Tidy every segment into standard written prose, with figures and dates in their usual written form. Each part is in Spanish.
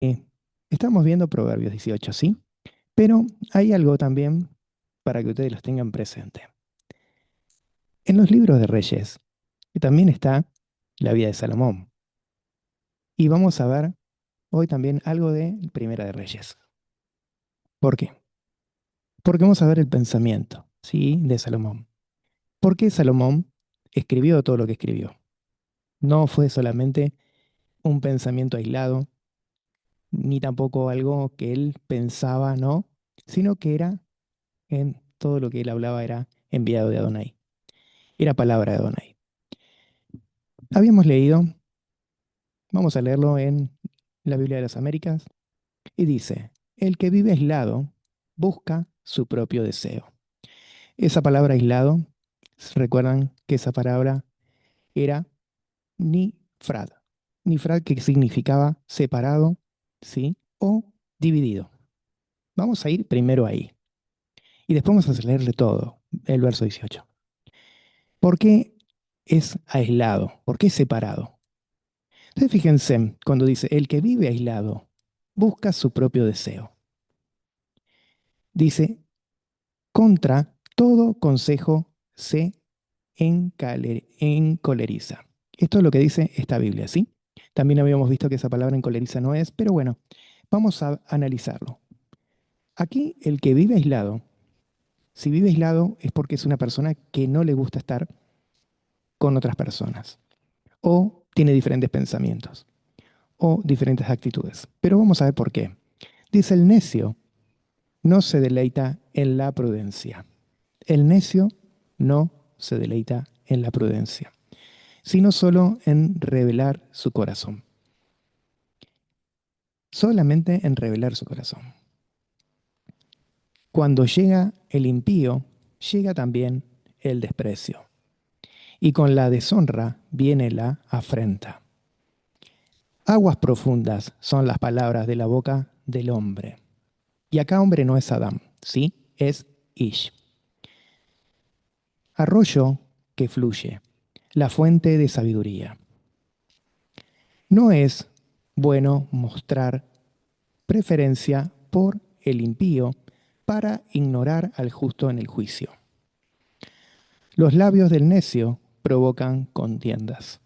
Eh, Estamos viendo Proverbios 18, ¿sí? Pero hay algo también para que ustedes los tengan presente. En los libros de Reyes también está la vida de Salomón. Y vamos a ver hoy también algo de Primera de Reyes. ¿Por qué? Porque vamos a ver el pensamiento, ¿sí? De Salomón. ¿Por qué Salomón escribió todo lo que escribió? No fue solamente un pensamiento aislado, ni tampoco algo que él pensaba, ¿no? Sino que era en todo lo que él hablaba era enviado de Adonai. Era palabra de Adonai. Habíamos leído, vamos a leerlo en la Biblia de las Américas, y dice, el que vive aislado busca su propio deseo. Esa palabra aislado, recuerdan que esa palabra era nifrad. Nifrad que significaba separado, ¿sí? O dividido. Vamos a ir primero ahí. Y después vamos a leerle todo, el verso 18. ¿Por qué es aislado? ¿Por qué es separado? Entonces fíjense cuando dice, el que vive aislado busca su propio deseo. Dice, contra todo consejo se encoleriza. Esto es lo que dice esta Biblia, ¿sí? También habíamos visto que esa palabra encoleriza no es, pero bueno, vamos a analizarlo. Aquí el que vive aislado, si vive aislado es porque es una persona que no le gusta estar con otras personas o tiene diferentes pensamientos o diferentes actitudes. Pero vamos a ver por qué. Dice el necio no se deleita en la prudencia. El necio no se deleita en la prudencia, sino solo en revelar su corazón. Solamente en revelar su corazón. Cuando llega el impío, llega también el desprecio. Y con la deshonra viene la afrenta. Aguas profundas son las palabras de la boca del hombre. Y acá hombre no es Adán, ¿sí? Es Ish. Arroyo que fluye, la fuente de sabiduría. No es bueno mostrar preferencia por el impío para ignorar al justo en el juicio. Los labios del necio provocan contiendas.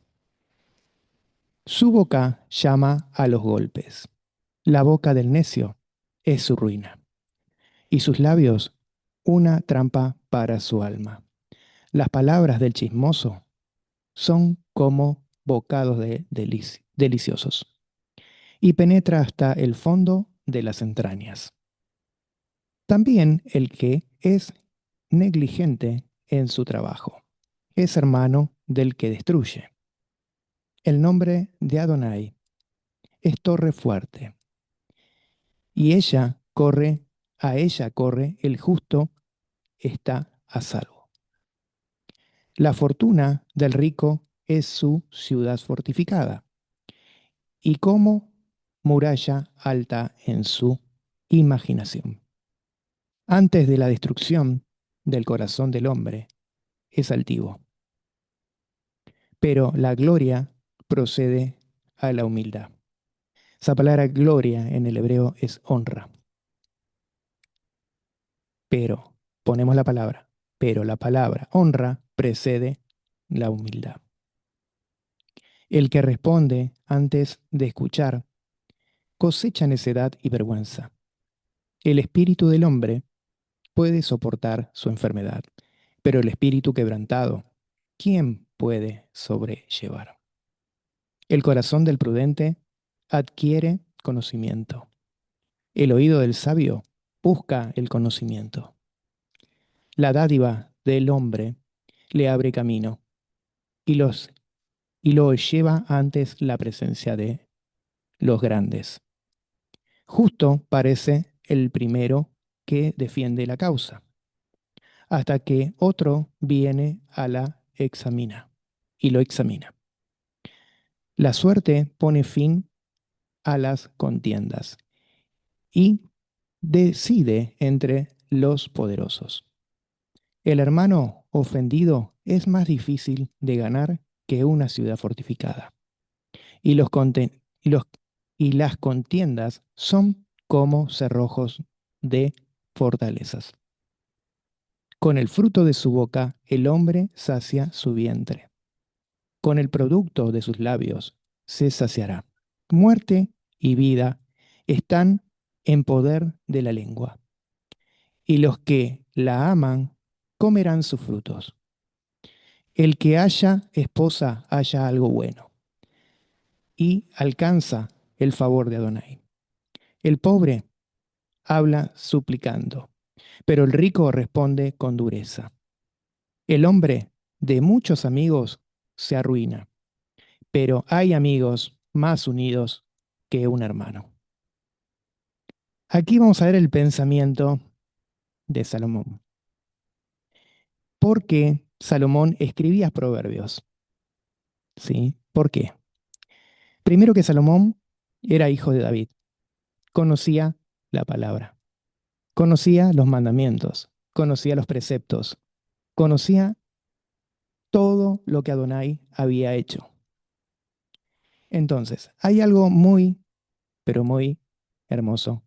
Su boca llama a los golpes. La boca del necio es su ruina, y sus labios una trampa para su alma. Las palabras del chismoso son como bocados deliciosos, y penetra hasta el fondo de las entrañas. También el que es negligente en su trabajo es hermano del que destruye. El nombre de Adonai es torre fuerte, y a ella corre, el justo está a salvo. La fortuna del rico es su ciudad fortificada, y como muralla alta en su imaginación. Antes de la destrucción del corazón del hombre es altivo, pero la gloria procede a la humildad. Esa palabra gloria en el hebreo es honra, pero ponemos la palabra, pero la palabra honra precede la humildad. El que responde antes de escuchar cosecha necedad y vergüenza. El espíritu del hombre puede soportar su enfermedad, pero el espíritu quebrantado, ¿quién puede sobrellevar? El corazón del prudente adquiere conocimiento. El oído del sabio busca el conocimiento. La dádiva del hombre le abre camino y, y lo lleva antes la presencia de los grandes. Justo parece el primero que defiende la causa, hasta que otro viene a la examina y lo examina. La suerte pone fin a las contiendas y decide entre los poderosos. El hermano ofendido es más difícil de ganar que una ciudad fortificada. Y los, y las contiendas son como cerrojos de fortalezas. Con el fruto de su boca el hombre sacia su vientre. Con el producto de sus labios se saciará. Muerte y vida están en poder de la lengua, y los que la aman comerán sus frutos. El que haya esposa haya algo bueno y alcanza el favor de Adonai. El pobre habla suplicando, pero el rico responde con dureza. El hombre de muchos amigos se arruina, pero hay amigos más unidos que un hermano. Aquí vamos a ver el pensamiento de Salomón. ¿Por qué Salomón escribía proverbios? ¿Sí? ¿Por qué? Primero que Salomón era hijo de David, conocía la palabra, conocía los mandamientos, conocía los preceptos, conocía todo lo que Adonai había hecho. Entonces, hay algo muy, pero muy hermoso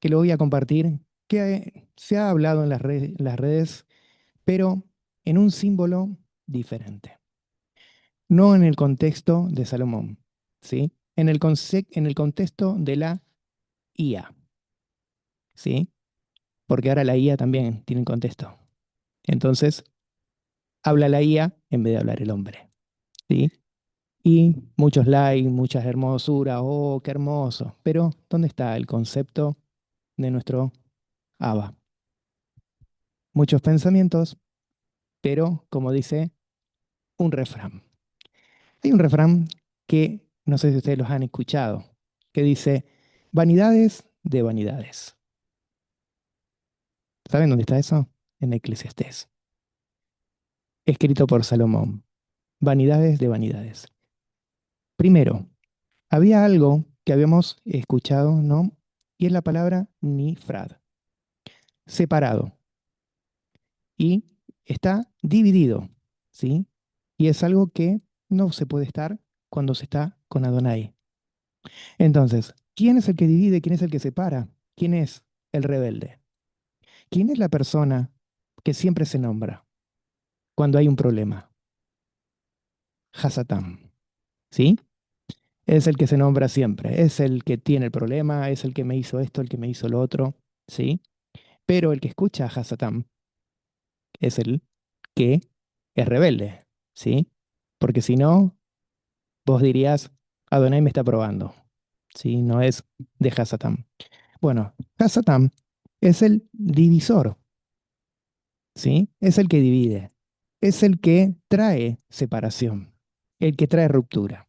que lo voy a compartir, que se ha hablado en las redes, pero en un símbolo diferente. No en el contexto de Salomón, ¿sí? En el contexto de la IA, ¿sí? Porque ahora la IA también tiene un contexto. Entonces, habla la IA en vez de hablar el hombre, ¿sí? Y muchos likes, muchas hermosuras, oh, qué hermoso. Pero, ¿dónde está el concepto de nuestro Abba? Muchos pensamientos, pero, como dice un refrán. Hay un refrán que no sé si ustedes los han escuchado, que dice, vanidades de vanidades. ¿Saben dónde está eso? En Eclesiastés, escrito por Salomón. Vanidades de vanidades. Primero, había algo que habíamos escuchado, ¿no? Y es la palabra nifrad, separado. Y está dividido, ¿sí? Y es algo que no se puede estar cuando se está con Adonai. Entonces, ¿quién es el que divide? ¿Quién es el que separa? ¿Quién es el rebelde? ¿Quién es la persona que siempre se nombra cuando hay un problema? Hasatán, ¿sí? Es el que se nombra siempre, es el que tiene el problema, es el que me hizo esto, el que me hizo lo otro, ¿sí? Pero el que escucha a Hasatán es el que es rebelde, ¿sí? Porque si no, vos dirías, Adonai me está probando, ¿sí? No es de Hasatán. Bueno, Hasatán es el divisor, ¿sí? Es el que divide, es el que trae separación, el que trae ruptura.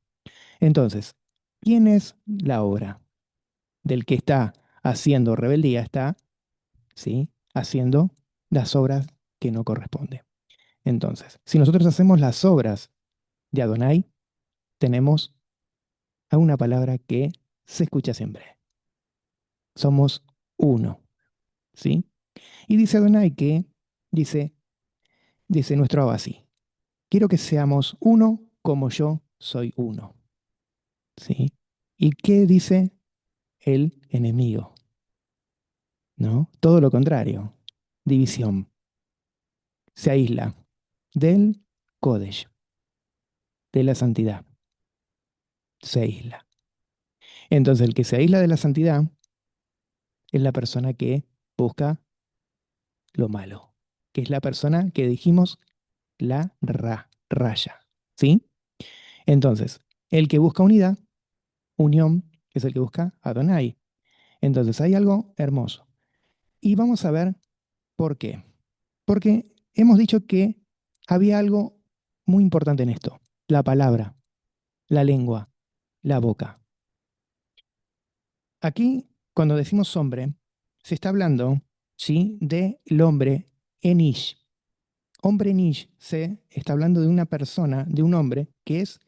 Entonces, ¿quién es la obra? Del que está haciendo rebeldía, está, ¿sí? Haciendo las obras que no corresponden. Entonces, si nosotros hacemos las obras de Adonai, tenemos a una palabra que se escucha siempre. Somos uno, ¿sí? Y dice Adonai que, dice, dice nuestro Abba así, quiero que seamos uno como yo soy uno, ¿sí? ¿Y qué dice el enemigo? ¿No? Todo lo contrario, división. Se aísla del Kodesh, de la santidad. Se aísla. Entonces, el que se aísla de la santidad es la persona que busca lo malo, que es la persona que dijimos la raya. ¿Sí? Entonces, el que busca unidad, unión, es el que busca Adonai. Entonces, hay algo hermoso. Y vamos a ver por qué. Porque hemos dicho que había algo muy importante en esto: la palabra, la lengua, la boca. Aquí, cuando decimos hombre, se está hablando, ¿sí?, del hombre Enish. Hombre Enish se está hablando de una persona, de un hombre que es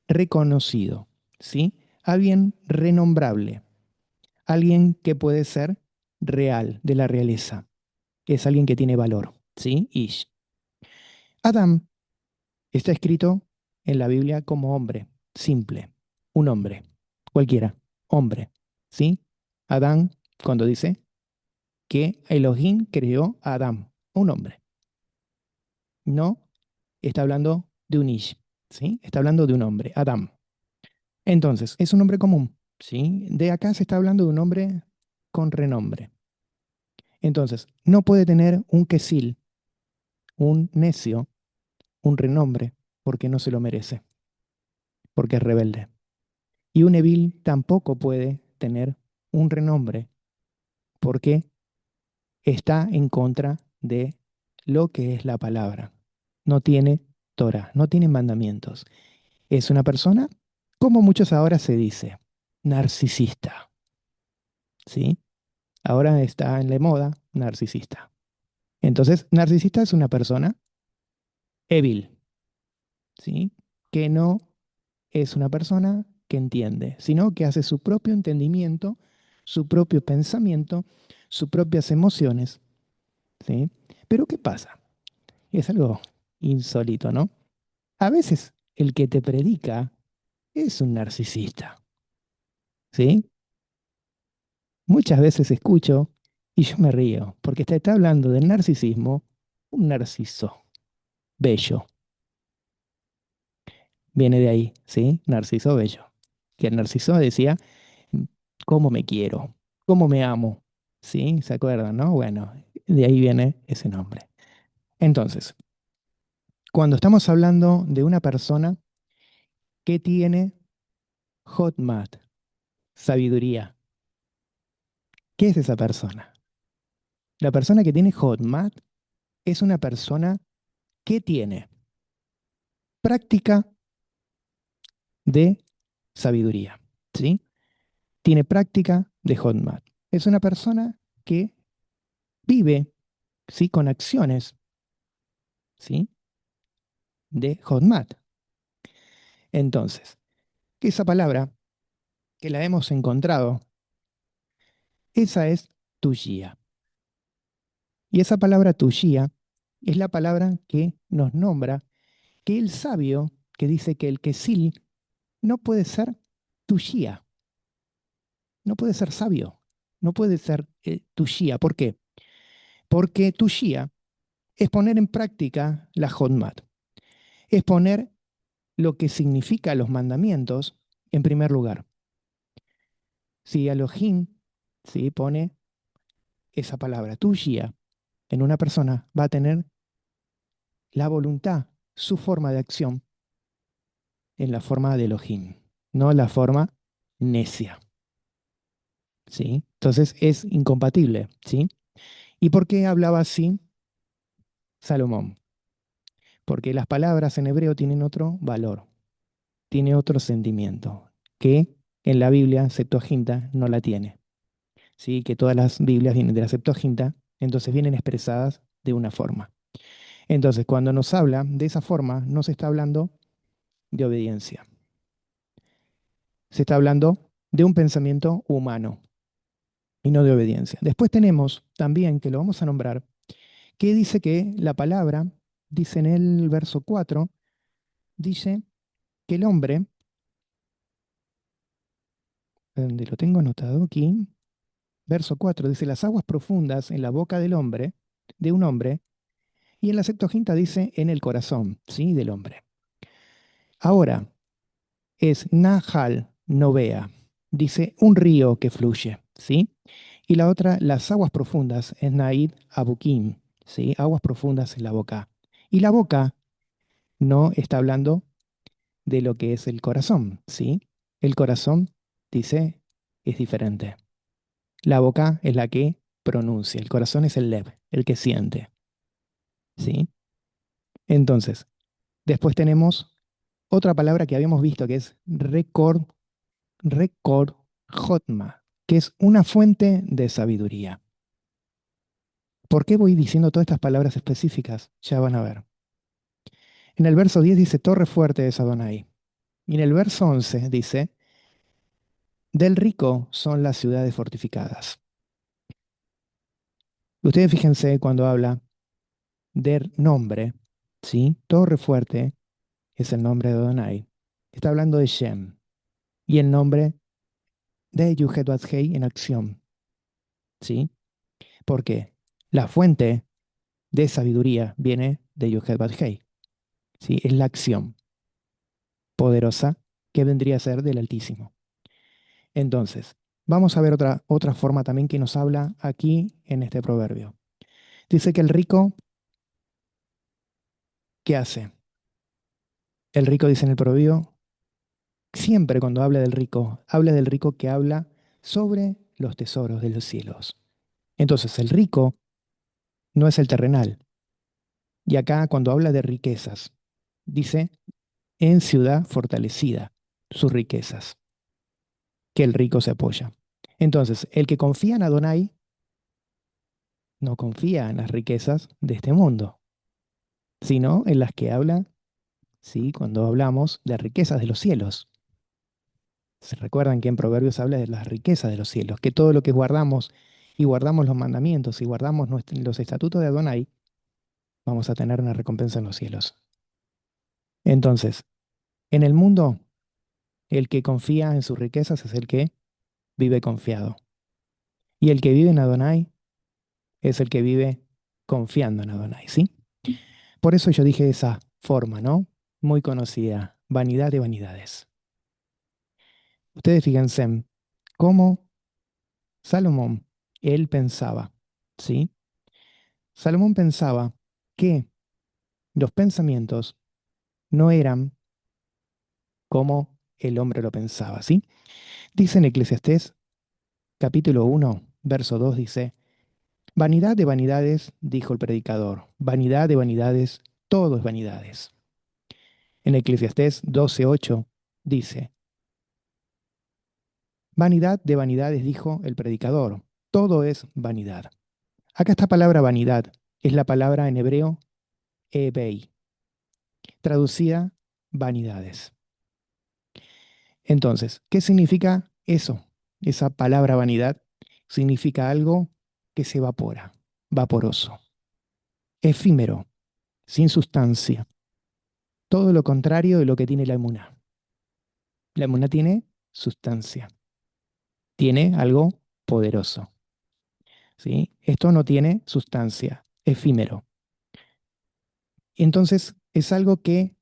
reconocido, ¿sí? Alguien renombrable, alguien que puede ser real, de la realeza. Es alguien que tiene valor, ¿sí? Ish. Adam está escrito en la Biblia como hombre, simple, un hombre, cualquiera. hombre, ¿sí? Adán, cuando dice que Elohim creó a Adán, un hombre. No está hablando de un ish, ¿sí? Está hablando de un hombre, Adán. Entonces, es un nombre común, ¿sí? De acá se está hablando de un hombre con renombre. Entonces, no puede tener un quesil, un necio, un renombre, porque no se lo merece, porque es rebelde. Y un evil tampoco puede tener un renombre, porque está en contra de lo que es la palabra. No tiene Torah, no tiene mandamientos. Es una persona, como muchos ahora se dice, narcisista, ¿sí? Ahora está en la moda narcisista. Entonces, narcisista es una persona evil, ¿sí? Que no es una persona que entiende, sino que hace su propio entendimiento, su propio pensamiento, sus propias emociones, ¿sí? Pero ¿qué pasa? Es algo insólito, ¿no? A veces el que te predica es un narcisista, ¿sí? Muchas veces escucho y yo me río, porque está hablando del narcisismo, un narciso bello, viene de ahí, ¿sí? Narciso bello. Que el narciso decía, ¿cómo me quiero? ¿Cómo me amo? ¿Sí? ¿Se acuerdan, no? Bueno, de ahí viene ese nombre. Entonces, cuando estamos hablando de una persona que tiene Hotmat, sabiduría, ¿qué es esa persona? La persona que tiene Hotmat es una persona que tiene práctica de sabiduría, ¿sí? Tiene práctica de Hotmat. Es una persona que vive, ¿sí? Con acciones, ¿sí? De Hotmat. Entonces, esa palabra que la hemos encontrado, esa es tushia. Y esa palabra tushia es la palabra que nos nombra que el sabio que dice que el quesil no puede ser tushia, no puede ser sabio, no puede ser tushia. ¿Por qué? Porque tushia es poner en práctica la Hotmat, es poner lo que significa los mandamientos en primer lugar. Si Elohim, ¿sí? Pone esa palabra tushia en una persona, va a tener la voluntad, su forma de acción en la forma de Elohim, no la forma necia, ¿sí? Entonces es incompatible, ¿sí? ¿Y por qué hablaba así Salomón? Porque las palabras en hebreo tienen otro valor, tiene otro sentimiento, que en la Biblia Septuaginta no la tiene, ¿sí? Que todas las Biblias vienen de la Septuaginta, entonces vienen expresadas de una forma. Entonces, cuando nos habla de esa forma, no se está hablando de obediencia, se está hablando de un pensamiento humano y no de obediencia. Después tenemos también, que lo vamos a nombrar, que dice que la palabra, dice en el verso 4, dice que el hombre, donde lo tengo anotado aquí, verso 4 dice, las aguas profundas en la boca del hombre, de un hombre, y en la Septuaginta dice en el corazón, ¿sí? Del hombre. Ahora, es Nahal Novea, dice un río que fluye, ¿sí? Y la otra, las aguas profundas, es Naid Abukim, ¿sí? Aguas profundas en la boca. Y la boca no está hablando de lo que es el corazón, ¿sí? El corazón, dice, es diferente. La boca es la que pronuncia, el corazón es el lev, el que siente, ¿sí? Entonces, después tenemos otra palabra que habíamos visto que es Rekor Hotma, que es una fuente de sabiduría. ¿Por qué voy diciendo todas estas palabras específicas? Ya van a ver. En el verso 10 dice, torre fuerte es Adonai. Y en el verso 11 dice, del rico son las ciudades fortificadas. Ustedes fíjense cuando habla del nombre, ¿sí? Torre fuerte es el nombre de Adonai. Está hablando de Shem. Y el nombre de Yuhet Hei en acción, ¿sí? Porque la fuente de sabiduría viene de Yuhet Hei, ¿sí? Es la acción poderosa que vendría a ser del Altísimo. Entonces, vamos a ver otra forma también que nos habla aquí en este proverbio. Dice que el rico, ¿qué hace? El rico dice en el proverbio, siempre cuando habla del rico que habla sobre los tesoros de los cielos. Entonces, el rico no es el terrenal. Y acá cuando habla de riquezas, dice en ciudad fortalecida sus riquezas, que el rico se apoya. Entonces, el que confía en Adonai no confía en las riquezas de este mundo, sino en las que habla, sí, cuando hablamos de riquezas de los cielos. Se recuerdan que en Proverbios habla de las riquezas de los cielos, que todo lo que guardamos y guardamos los mandamientos y guardamos los estatutos de Adonai, vamos a tener una recompensa en los cielos. Entonces, en el mundo, el que confía en sus riquezas es el que vive confiado. Y el que vive en Adonai es el que vive confiando en Adonai, ¿sí? Por eso yo dije esa forma, ¿no? Muy conocida, vanidad de vanidades. Ustedes fíjense en cómo Salomón, él pensaba, ¿sí? Salomón pensaba que los pensamientos no eran como el hombre lo pensaba, ¿sí? Dice en Eclesiastés capítulo 1, verso 2, dice, vanidad de vanidades, dijo el predicador, vanidad de vanidades, todo es vanidades. En Eclesiastés 12:8 dice, vanidad de vanidades, dijo el predicador, todo es vanidad. Acá esta palabra vanidad es la palabra en hebreo ebei, traducida vanidades. Entonces, ¿qué significa eso? Esa palabra vanidad significa algo que se evapora, vaporoso, efímero, sin sustancia, todo lo contrario de lo que tiene la emuná. La emuná tiene sustancia, tiene algo poderoso, ¿sí? Esto no tiene sustancia, efímero. Entonces, es algo que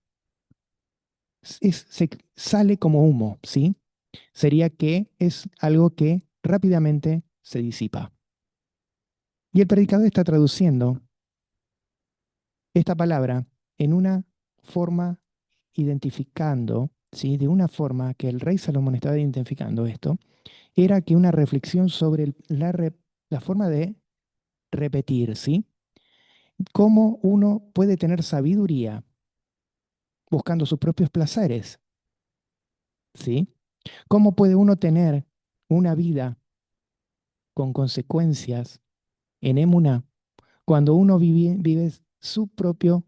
se sale como humo, ¿sí? Sería que es algo que rápidamente se disipa. Y el predicador está traduciendo esta palabra en una forma identificando, ¿sí? De una forma que el rey Salomón estaba identificando esto, era que una reflexión sobre la forma de repetir, ¿sí? Cómo uno puede tener sabiduría buscando sus propios placeres, ¿sí? Cómo puede uno tener una vida con consecuencias en emuná cuando uno vive su propio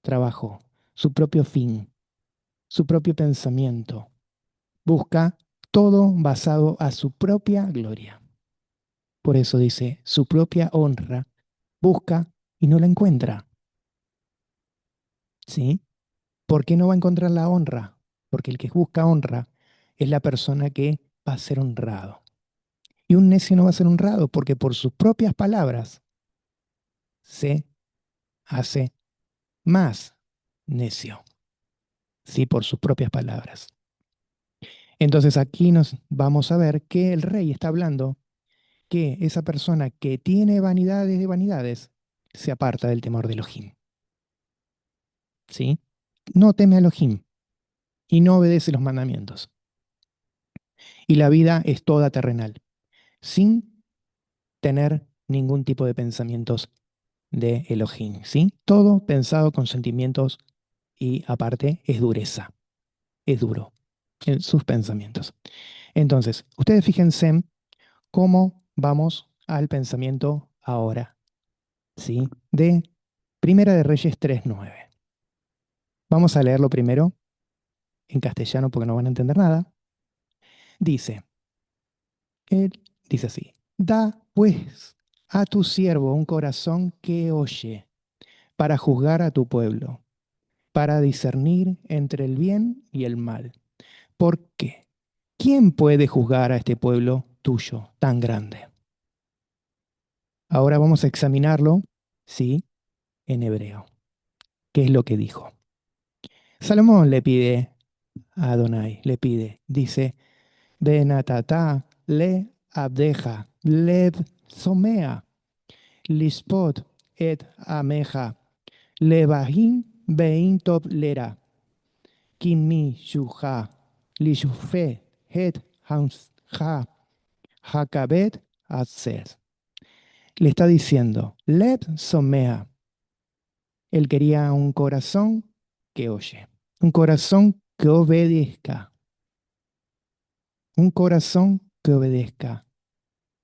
trabajo, su propio fin, su propio pensamiento. Busca todo basado a su propia gloria. Por eso dice, su propia honra busca y no la encuentra. ¿Sí? ¿Por qué no va a encontrar la honra? Porque el que busca honra es la persona que va a ser honrado. Y un necio no va a ser honrado porque por sus propias palabras se hace más necio. Sí, por sus propias palabras. Entonces aquí nos vamos a ver que el rey está hablando que esa persona que tiene vanidades de vanidades se aparta del temor de Elohim. ¿Sí? No teme a Elohim y no obedece los mandamientos. Y la vida es toda terrenal, sin tener ningún tipo de pensamientos de Elohim. ¿Sí? Todo pensado con sentimientos y aparte es dureza, es duro en sus pensamientos. Entonces, ustedes fíjense en cómo vamos al pensamiento ahora, ¿sí? De Primera de Reyes 3:9. Vamos a leerlo primero en castellano porque no van a entender nada. Dice, él dice así, da pues a tu siervo un corazón que oye para juzgar a tu pueblo, para discernir entre el bien y el mal. Porque ¿quién puede juzgar a este pueblo tuyo tan grande? Ahora vamos a examinarlo, sí, en hebreo. ¿Qué es lo que dijo? Salomón le pide a Adonai, le pide, dice, Benatata le abdeja, leb somea, lispot et ameja, lebahim bein top lera, kinmi shuha, lishufe het ha, hakabet atses. Le está diciendo, leb somea. Él quería un corazón que oye, un corazón que obedezca, un corazón que obedezca.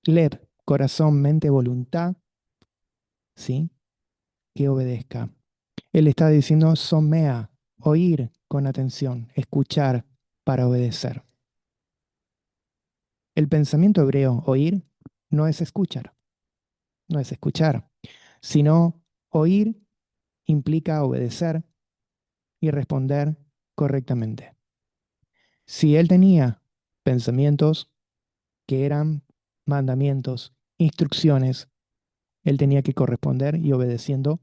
Leb, corazón, mente, voluntad, ¿sí? Que obedezca. Él está diciendo somea, oír con atención, escuchar para obedecer. El pensamiento hebreo, oír, no es escuchar, no es escuchar, sino oír implica obedecer y responder correctamente. Si él tenía pensamientos que eran mandamientos, instrucciones, él tenía que corresponder y obedeciendo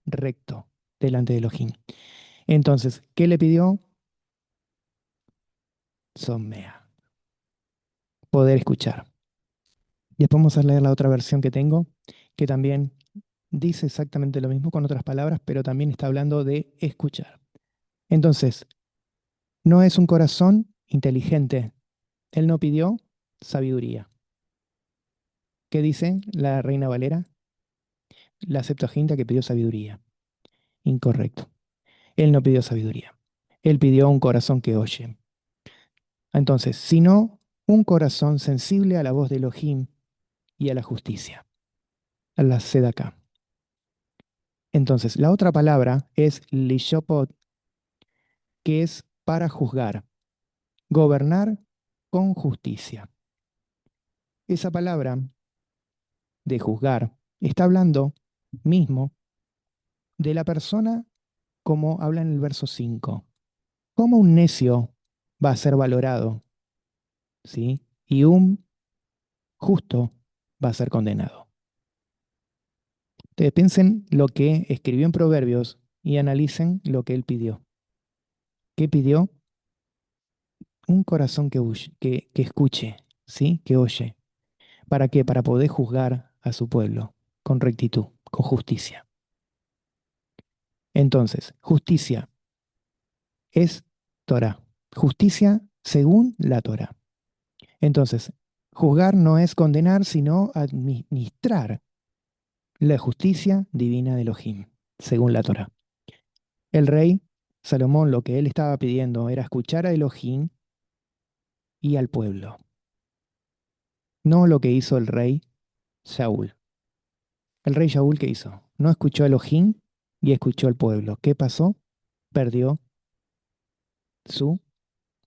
recto delante de Elohim. Entonces, ¿qué le pidió? Somea, poder escuchar. Después vamos a leer la otra versión que tengo, que también dice exactamente lo mismo con otras palabras, pero también está hablando de escuchar. Entonces, no es un corazón inteligente. Él no pidió sabiduría. ¿Qué dice la Reina Valera? La Septuaginta que pidió sabiduría. Incorrecto. Él no pidió sabiduría. Él pidió un corazón que oye. Entonces, sino un corazón sensible a la voz de Elohim y a la justicia, a la sedaká. Entonces, la otra palabra es lishopot, que es para juzgar, gobernar con justicia. Esa palabra de juzgar está hablando mismo de la persona como habla en el verso 5. ¿Cómo un necio va a ser valorado? ¿Sí? Y un justo va a ser condenado. Ustedes piensen lo que escribió en Proverbios y analicen lo que él pidió. ¿Qué pidió? Un corazón que escuche, ¿sí? Que oye. ¿Para qué? Para poder juzgar a su pueblo con rectitud, con justicia. Entonces, justicia es Torah. Justicia según la Torah. Entonces, juzgar no es condenar, sino administrar la justicia divina de Elohim, según la Torah. El rey Salomón lo que él estaba pidiendo era escuchar a Elohim y al pueblo, no lo que hizo el rey Saúl. El rey Saúl, ¿qué hizo? No escuchó a Elohim y escuchó al pueblo. ¿Qué pasó? Perdió su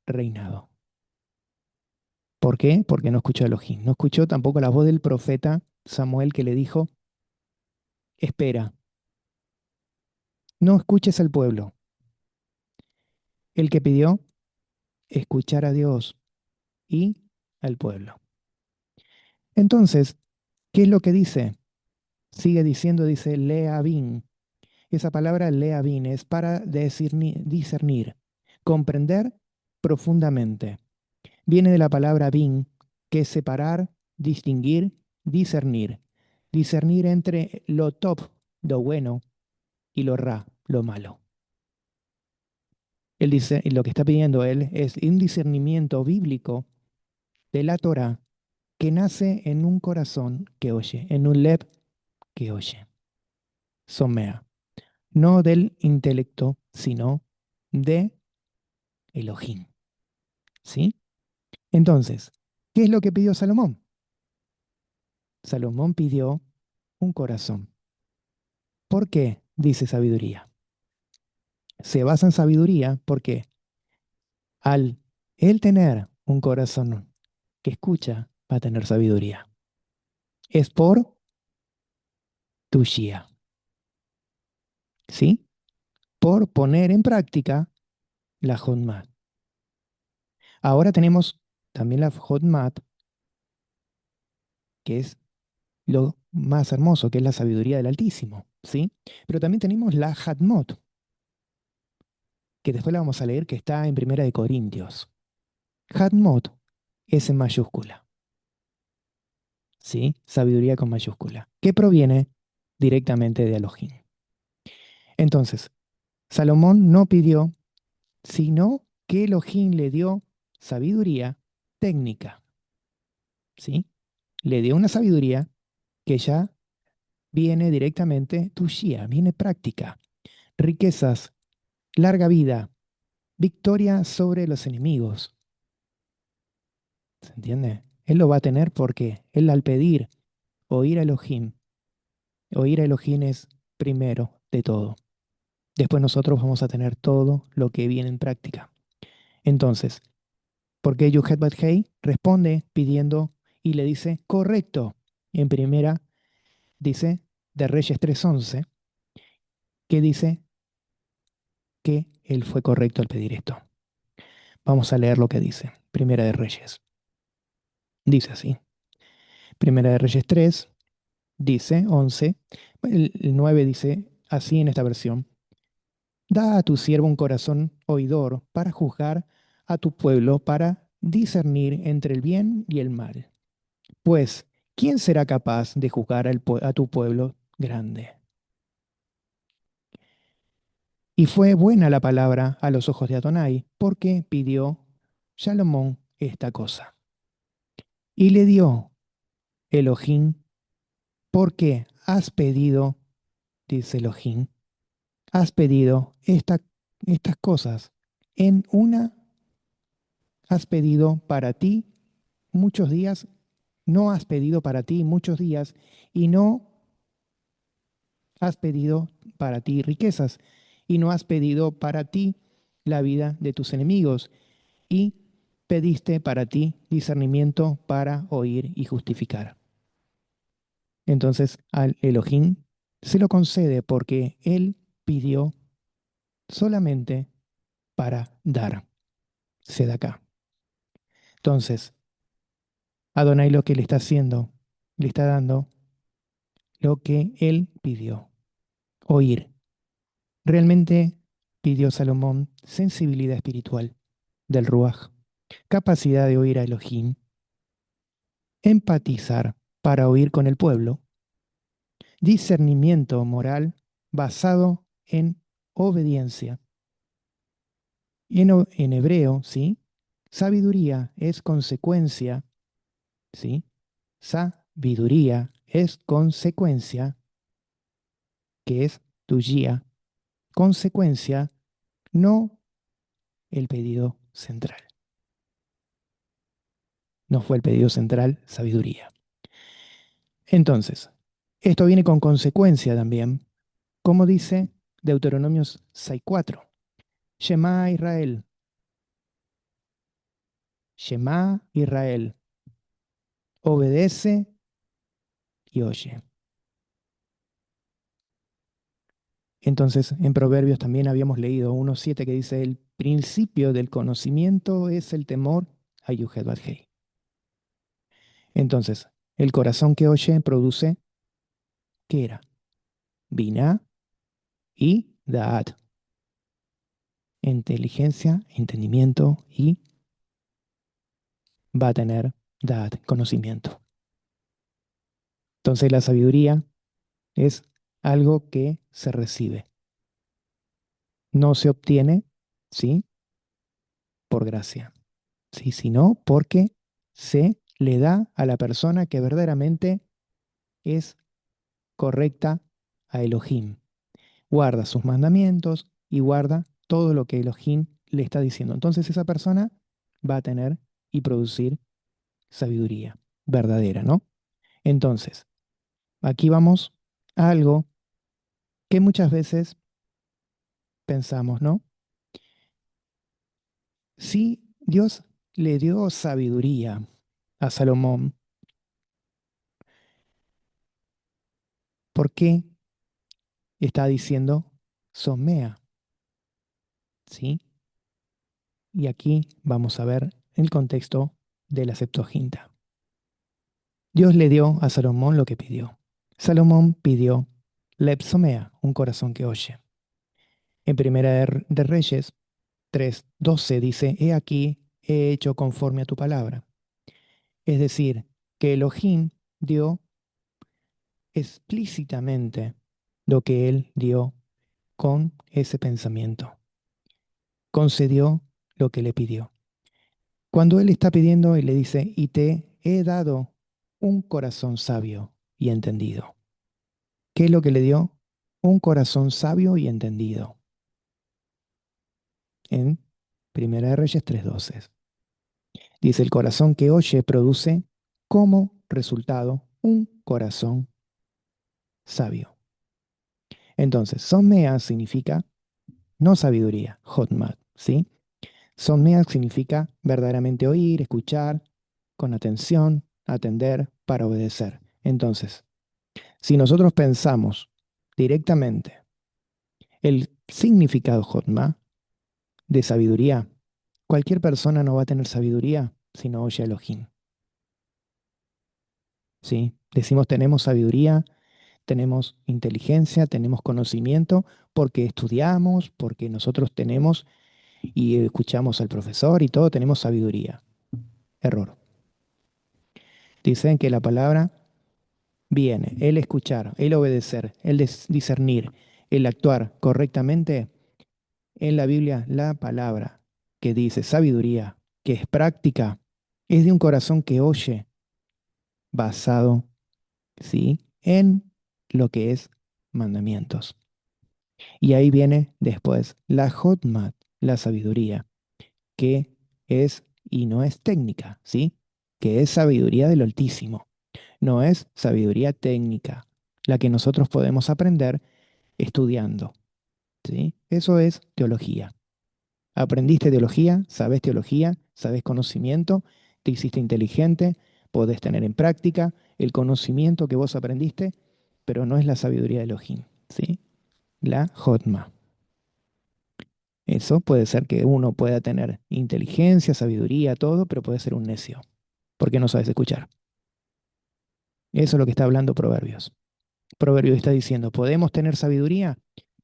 reinado. ¿Por qué? Porque no escuchó a Elohim. No escuchó tampoco la voz del profeta Samuel que le dijo, espera, no escuches al pueblo. El que pidió escuchar a Dios y al pueblo. Entonces, ¿qué es lo que dice? Sigue diciendo, dice, leavin. Esa palabra leavin es para discernir, comprender profundamente. Viene de la palabra bin, que es separar, distinguir, discernir. Discernir entre lo top, lo bueno, y lo ra, lo malo. Él dice, y lo que está pidiendo él es un discernimiento bíblico de la Torah que nace en un corazón que oye, en un lev que oye. Somea. No del intelecto, sino de Elohim. ¿Sí? Entonces, ¿qué es lo que pidió Salomón? Salomón pidió un corazón. ¿Por qué? Dice sabiduría. Se basa en sabiduría porque al él tener un corazón que escucha, va a tener sabiduría. Es por tushia. ¿Sí? Por poner en práctica la Jodma. Ahora tenemos también la Hotmat, que es lo más hermoso, que es la sabiduría del Altísimo, ¿sí? Pero también tenemos la Hatmot, que después la vamos a leer, que está en Primera de Corintios. Hatmot es en mayúscula, ¿sí? Sabiduría con mayúscula, que proviene directamente de Elohim. Entonces, Salomón no pidió, sino que Elohim le dio sabiduría técnica, ¿sí? Le dio una sabiduría que ya viene directamente tuya, viene práctica, riquezas, larga vida, victoria sobre los enemigos. ¿Se entiende? Él lo va a tener porque él al pedir oír a Elohim es primero de todo. Después nosotros vamos a tener todo lo que viene en práctica. Entonces, ¿por qué Yuhet Hei responde pidiendo y le dice correcto? En primera dice de Reyes 3:11, que dice que él fue correcto al pedir esto. Vamos a leer lo que dice. Primera de Reyes. Dice así. Primera de Reyes 3, dice 11. El 9 dice así en esta versión. Da a tu siervo un corazón oidor para juzgar a tu pueblo, para discernir entre el bien y el mal. Pues, ¿quién será capaz de juzgar a tu pueblo grande? Y fue buena la palabra a los ojos de Adonai, porque pidió Salomón esta cosa. Y le dio Elohim, porque has pedido, dice Elohim, has pedido estas cosas. En una has pedido para ti muchos días, no has pedido para ti muchos días, y no has pedido para ti riquezas, y no has pedido para ti la vida de tus enemigos, y pediste para ti discernimiento para oír y justificar. Entonces al Elohim se lo concede porque él pidió solamente para dar. Acá. Entonces, Adonai lo que le está haciendo, le está dando lo que él pidió, oír. Realmente pidió Salomón sensibilidad espiritual del Ruach, capacidad de oír a Elohim, empatizar para oír con el pueblo, discernimiento moral basado en obediencia. Y en hebreo, ¿sí? Sabiduría es consecuencia, ¿sí? Sabiduría es consecuencia, que es tu guía, consecuencia, no el pedido central. No fue el pedido central, sabiduría. Entonces, esto viene con consecuencia también, como dice Deuteronomios 6:4. Shema Israel, Shema Israel, obedece y oye. Entonces, en Proverbios también habíamos leído 1:7 que dice, el principio del conocimiento es el temor a Yuhet Badhei. Entonces, el corazón que oye produce, ¿qué era? Binah y Da'at. Inteligencia, entendimiento y va a tener Da'at, conocimiento. Entonces, la sabiduría es algo que se recibe. No se obtiene, ¿sí? Por gracia, ¿sí? Sino porque se le da a la persona que verdaderamente es correcta a Elohim. Guarda sus mandamientos y guarda todo lo que Elohim le está diciendo. Entonces esa persona va a tener y producir sabiduría verdadera, ¿no? Entonces, aquí vamos a algo que muchas veces pensamos, ¿no? Si Dios le dio sabiduría a Salomón, ¿por qué está diciendo Somea? ¿Sí? Y aquí vamos a ver el contexto de la Septuaginta. Dios le dio a Salomón lo que pidió. Salomón pidió lepsomea, un corazón que oye. En Primera de Reyes 3:12 dice, he aquí, he hecho conforme a tu palabra. Es decir, que Elohim dio explícitamente lo que él dio con ese pensamiento. Concedió lo que le pidió. Cuando él está pidiendo y le dice, y te he dado un corazón sabio y entendido. ¿Qué es lo que le dio? Un corazón sabio y entendido. En Primera de Reyes 3:12. Dice, el corazón que oye produce como resultado un corazón sabio. Entonces, somea significa no sabiduría, hotmat, ¿sí? Somea significa verdaderamente oír, escuchar, con atención, atender, para obedecer. Entonces, si nosotros pensamos directamente el significado hotma de sabiduría, cualquier persona no va a tener sabiduría si no oye a Elohim, ¿sí? Decimos tenemos sabiduría, tenemos inteligencia, tenemos conocimiento, porque estudiamos, porque nosotros tenemos y escuchamos al profesor y todo, tenemos sabiduría. Error. Dicen que la palabra viene, el escuchar, el obedecer, el discernir, el actuar correctamente. En la Biblia, la palabra que dice sabiduría, que es práctica, es de un corazón que oye, basado, ¿sí?, en lo que es mandamientos. Y ahí viene después la Hotmat, la sabiduría, que es y no es técnica, ¿sí? Que es sabiduría del Altísimo, no es sabiduría técnica, la que nosotros podemos aprender estudiando, ¿sí? Eso es teología. Aprendiste teología, sabes conocimiento, te hiciste inteligente, podés tener en práctica el conocimiento que vos aprendiste, pero no es la sabiduría de Elohim, ¿sí? La Hotma. Eso puede ser que uno pueda tener inteligencia, sabiduría, todo, pero puede ser un necio, porque no sabes escuchar. Eso es lo que está hablando Proverbios. Proverbios está diciendo, ¿podemos tener sabiduría?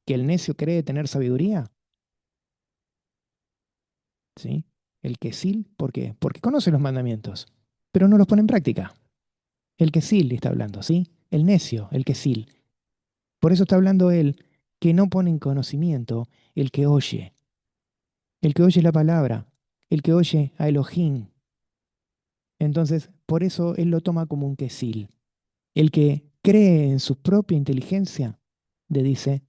¿Que el necio cree tener sabiduría? ¿Sí? El que sí, ¿por qué? Porque conoce los mandamientos, pero no los pone en práctica. El que sí le está hablando, ¿sí? El necio, el que sí. Por eso está hablando él, que no pone en conocimiento el que oye la palabra, el que oye a Elohim. Entonces, por eso él lo toma como un quesil. El que cree en su propia inteligencia, le dice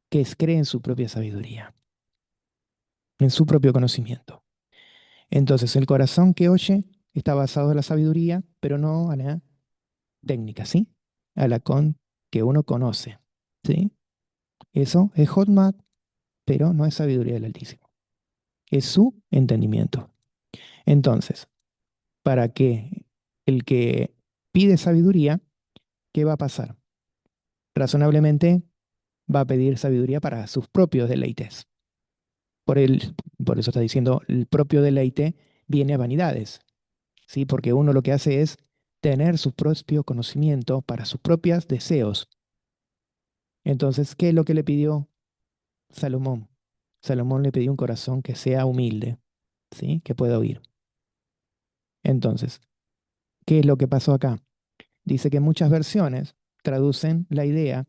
que cree en su propia sabiduría, en su propio conocimiento. Entonces, el corazón que oye está basado en la sabiduría, pero no a la técnica, ¿sí? A la que uno conoce, ¿sí? Eso es Hotmat, pero no es sabiduría del Altísimo. Es su entendimiento. Entonces, para que el que pide sabiduría, ¿qué va a pasar? Razonablemente va a pedir sabiduría para sus propios deleites. Por, por eso está diciendo, el propio deleite viene a vanidades, ¿sí? Porque uno lo que hace es tener su propio conocimiento para sus propios deseos. Entonces, ¿qué es lo que le pidió Salomón? Salomón le pidió un corazón que sea humilde, ¿sí? Que pueda oír. Entonces, ¿qué es lo que pasó acá? Dice que muchas versiones traducen la idea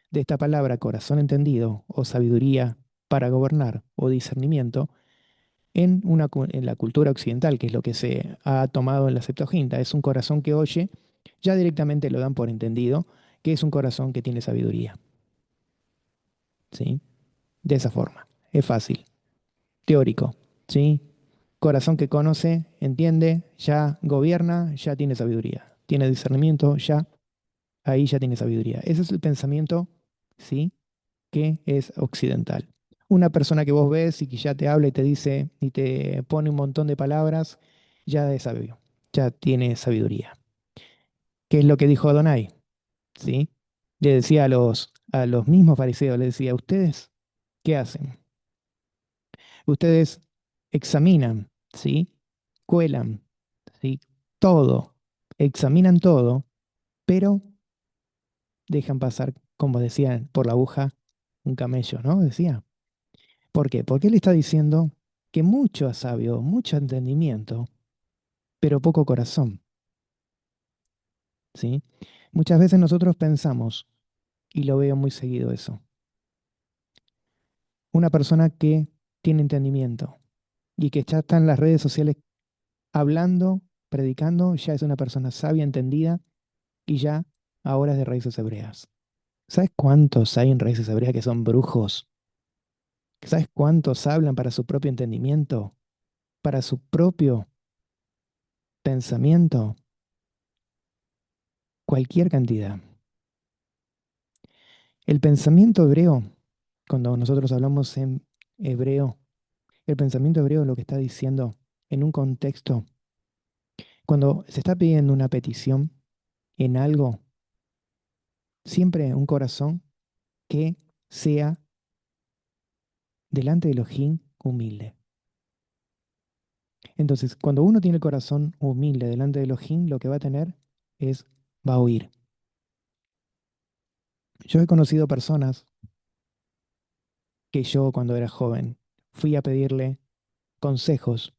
de esta palabra corazón entendido o sabiduría para gobernar o discernimiento en la cultura occidental, que es lo que se ha tomado en la Septuaginta. Es un corazón que oye, ya directamente lo dan por entendido, que es un corazón que tiene sabiduría, ¿sí? De esa forma. Es fácil. Teórico, ¿sí? Corazón que conoce, entiende, ya gobierna, ya tiene sabiduría. Tiene discernimiento, ya, ahí ya tiene sabiduría. Ese es el pensamiento, ¿sí?, que es occidental. Una persona que vos ves y que ya te habla y te dice y te pone un montón de palabras, ya es sabio, ya tiene sabiduría. ¿Qué es lo que dijo Adonai? ¿Sí? Le decía a los mismos fariseos, le decía, ¿ustedes qué hacen? Ustedes examinan, ¿sí? Cuelan, ¿sí? Todo, examinan todo, pero dejan pasar, como decían, por la aguja un camello, ¿no? Decía. ¿Por qué? Porque él está diciendo que mucho sabio, mucho entendimiento, pero poco corazón, ¿sí? Muchas veces nosotros pensamos, y lo veo muy seguido eso, una persona que tiene entendimiento y que ya está en las redes sociales hablando, predicando, ya es una persona sabia, entendida y ya ahora es de raíces hebreas. ¿Sabes cuántos hay en raíces hebreas que son brujos? ¿Sabes cuántos hablan para su propio entendimiento? Para su propio pensamiento. Cualquier cantidad. El pensamiento hebreo, cuando nosotros hablamos en hebreo, el pensamiento hebreo lo que está diciendo en un contexto, cuando se está pidiendo una petición en algo, siempre un corazón que sea delante de Elohim humilde. Entonces, cuando uno tiene el corazón humilde delante de Elohim, lo que va a tener es, va a oír. Yo he conocido personas que yo cuando era joven fui a pedirle consejos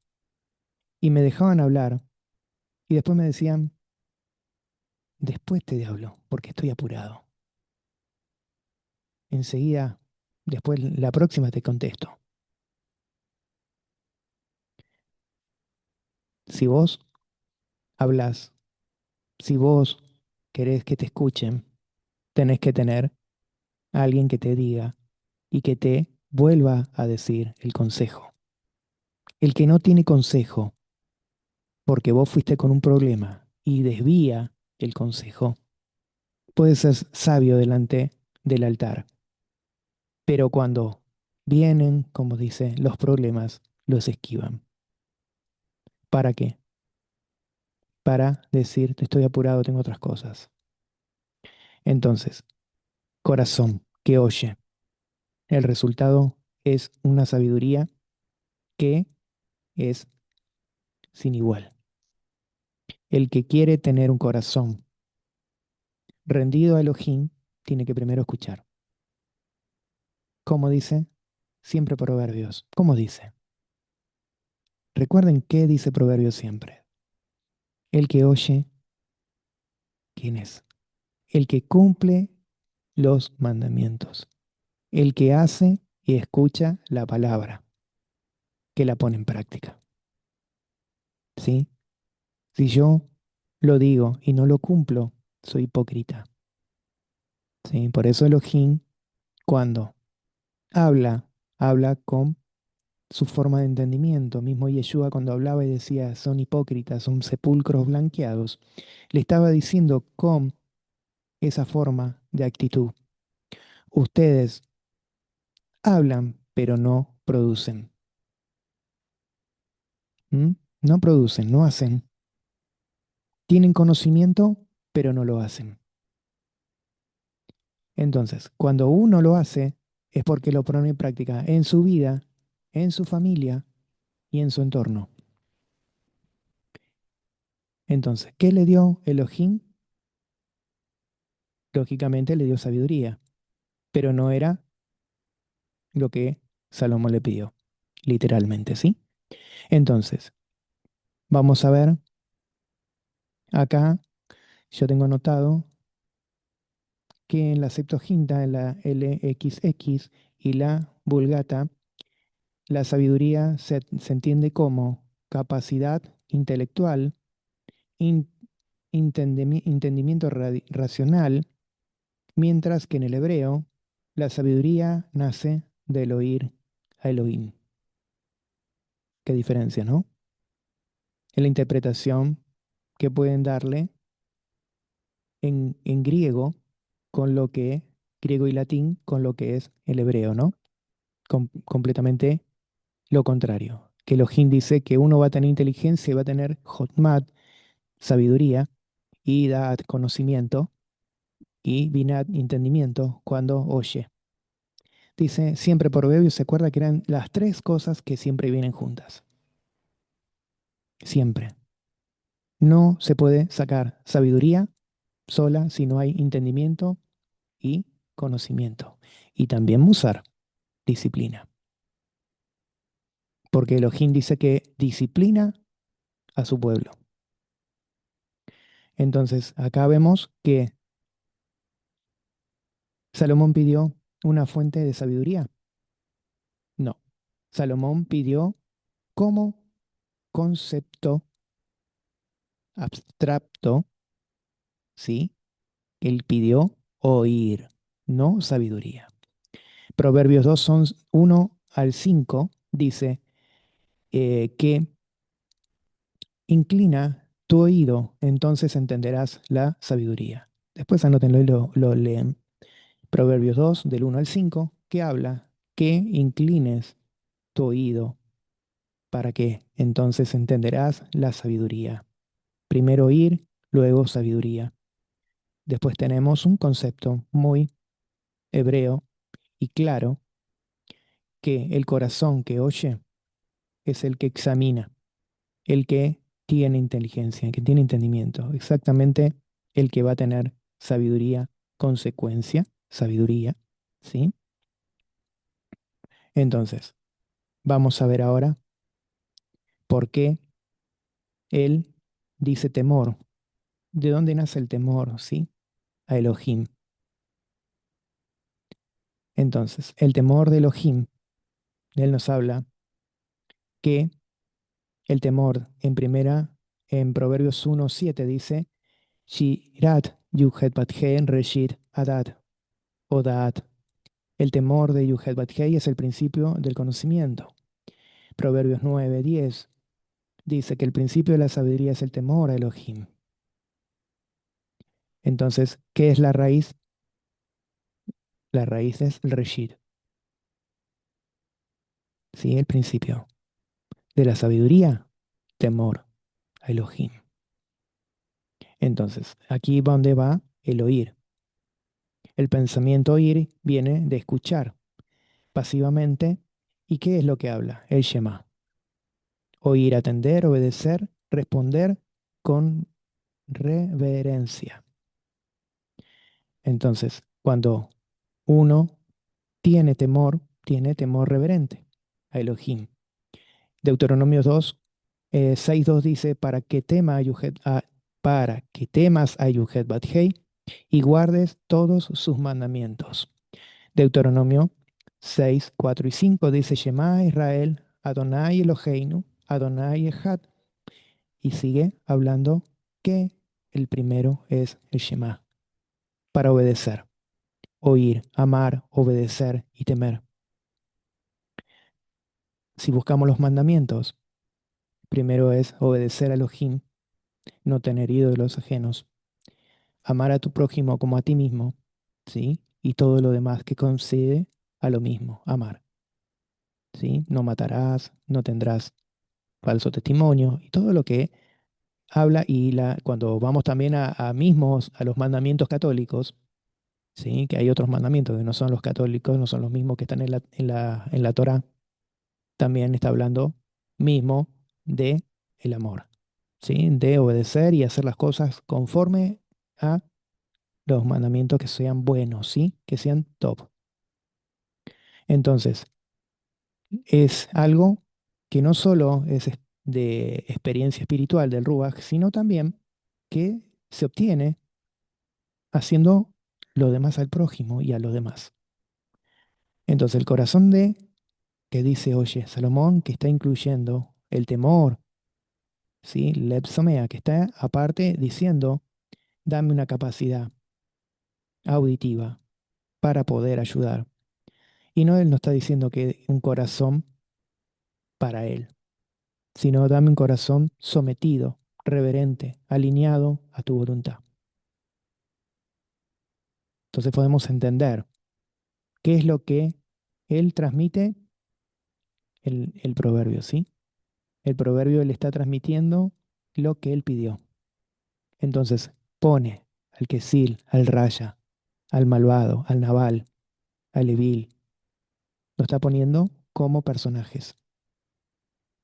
y me dejaban hablar y después me decían, después te hablo porque estoy apurado. Enseguida, después la próxima te contesto. Si vos hablas, si vos querés que te escuchen, tenés que tener a alguien que te diga y que te vuelva a decir el consejo. El que no tiene consejo porque vos fuiste con un problema y desvía el consejo, puede ser sabio delante del altar, pero cuando vienen, como dice, los problemas, los esquivan. ¿Para qué? Para decir, estoy apurado, tengo otras cosas. Entonces, corazón que oye, el resultado es una sabiduría que es sin igual. El que quiere tener un corazón rendido a Elohim, tiene que primero escuchar. Como dice, siempre Proverbios. ¿Cómo dice? Recuerden qué dice Proverbios siempre. El que oye, ¿quién es? El que cumple los mandamientos. El que hace y escucha la palabra, que la pone en práctica. ¿Sí? Si yo lo digo y no lo cumplo, soy hipócrita. ¿Sí? Por eso Elohim, cuando habla, habla con su forma de entendimiento. Mismo Yeshua cuando hablaba y decía, son hipócritas, son sepulcros blanqueados, le estaba diciendo con esa forma de actitud. Ustedes hablan, pero no producen. ¿Mm? No producen, no hacen. Tienen conocimiento, pero no lo hacen. Entonces, cuando uno lo hace, es porque lo pone en práctica en su vida, en su familia y en su entorno. Entonces, ¿qué le dio Elohim? Lógicamente le dio sabiduría, pero no era lo que Salomón le pidió, literalmente, ¿sí? Entonces, vamos a ver, acá yo tengo anotado que en la Septuaginta, en la LXX y la Vulgata, la sabiduría se entiende como capacidad intelectual, in- entendimiento racional, mientras que en el hebreo la sabiduría nace del oír a Elohim. Qué diferencia, ¿no? En la interpretación que pueden darle en griego con lo que, griego y latín, con lo que es el hebreo, ¿no? Completamente lo contrario. Que Elohim dice que uno va a tener inteligencia y va a tener hotmat, sabiduría, y da conocimiento, y binat, entendimiento, cuando oye. Dice, siempre por Proverbios se acuerda que eran las tres cosas que siempre vienen juntas. Siempre. No se puede sacar sabiduría sola si no hay entendimiento y conocimiento. Y también musar, disciplina. Porque Elohim dice que disciplina a su pueblo. Entonces, acá vemos que Salomón pidió una fuente de sabiduría. No. Salomón pidió como concepto abstracto, ¿sí? Él pidió oír, no sabiduría. Proverbios 2 son 1 al 5 dice que inclina tu oído, entonces entenderás la sabiduría. Después anótenlo y lo leen. Proverbios 2 del 1 al 5 que habla que inclines tu oído para que entonces entenderás la sabiduría. Primero oír, luego sabiduría. Después tenemos un concepto muy hebreo y claro que el corazón que oye es el que examina, el que tiene inteligencia, el que tiene entendimiento, exactamente el que va a tener sabiduría, consecuencia, sabiduría, ¿sí? Entonces, vamos a ver ahora por qué él dice temor. ¿De dónde nace el temor, sí? A Elohim. Entonces, el temor de Elohim, él nos habla que el temor en Proverbios 1:7 dice, Shirat Yuhet Bathe Reshit Adat o Daat. El temor de Yuhet Bathei es el principio del conocimiento. Proverbios 9:10 dice que el principio de la sabiduría es el temor a Elohim. Entonces, ¿qué es la raíz? La raíz es el Reshit, ¿sí? El principio de la sabiduría, temor a Elohim. Entonces, aquí donde va el oír. El pensamiento oír viene de escuchar pasivamente. ¿Y qué es lo que habla? El Shema. Oír, atender, obedecer, responder con reverencia. Entonces, cuando uno tiene temor reverente a Elohim. Deuteronomio 2, 6:2 dice, para que temas a Yuhet Bathei y guardes todos sus mandamientos. Deuteronomio 6:4 y 5 dice, Shema Israel, Adonai Eloheinu, Adonai Echad. Y sigue hablando que el primero es el Shema, para obedecer, oír, amar, obedecer y temer. Si buscamos los mandamientos, primero es obedecer a Elohim, no tener ídolos ajenos, amar a tu prójimo como a ti mismo, ¿sí? Y todo lo demás que concede a lo mismo, amar, ¿sí? No matarás, no tendrás falso testimonio y todo lo que habla cuando vamos también a los mandamientos católicos, ¿sí? Que hay otros mandamientos que no son los católicos, no son los mismos que están en la Torá, también está hablando mismo de el amor, ¿sí? De obedecer y hacer las cosas conforme a los mandamientos que sean buenos, ¿sí? Que sean top. Entonces, es algo que no solo es de experiencia espiritual del Ruach, sino también que se obtiene haciendo lo demás al prójimo y a los demás. Entonces, el corazón que dice, oye, Salomón, que está incluyendo el temor, ¿sí? Lepsomea, que está aparte diciendo, dame una capacidad auditiva para poder ayudar. Y no él no está diciendo que un corazón para él, sino dame un corazón sometido, reverente, alineado a tu voluntad. Entonces podemos entender qué es lo que él transmite el proverbio, ¿sí? El proverbio le está transmitiendo lo que él pidió. Entonces pone al quesil, al raya, al malvado, al naval, al evil, lo está poniendo como personajes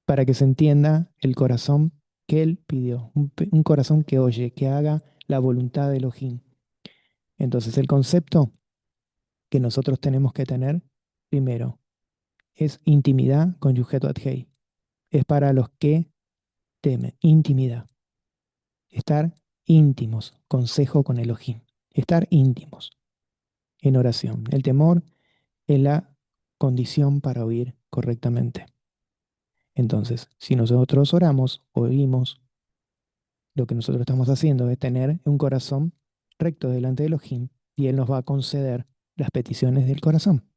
para que se entienda el corazón que él pidió, un corazón que oye, que haga la voluntad de Elohim. Entonces el concepto que nosotros tenemos que tener, primero, es intimidad con Yuhet Hei. Es para los que temen, intimidad. Estar íntimos, consejo con Elohim. Estar íntimos en oración. El temor es la condición para oír correctamente. Entonces, si nosotros oramos, oímos, lo que nosotros estamos haciendo es tener un corazón recto delante de Elohim y Él nos va a conceder las peticiones del corazón.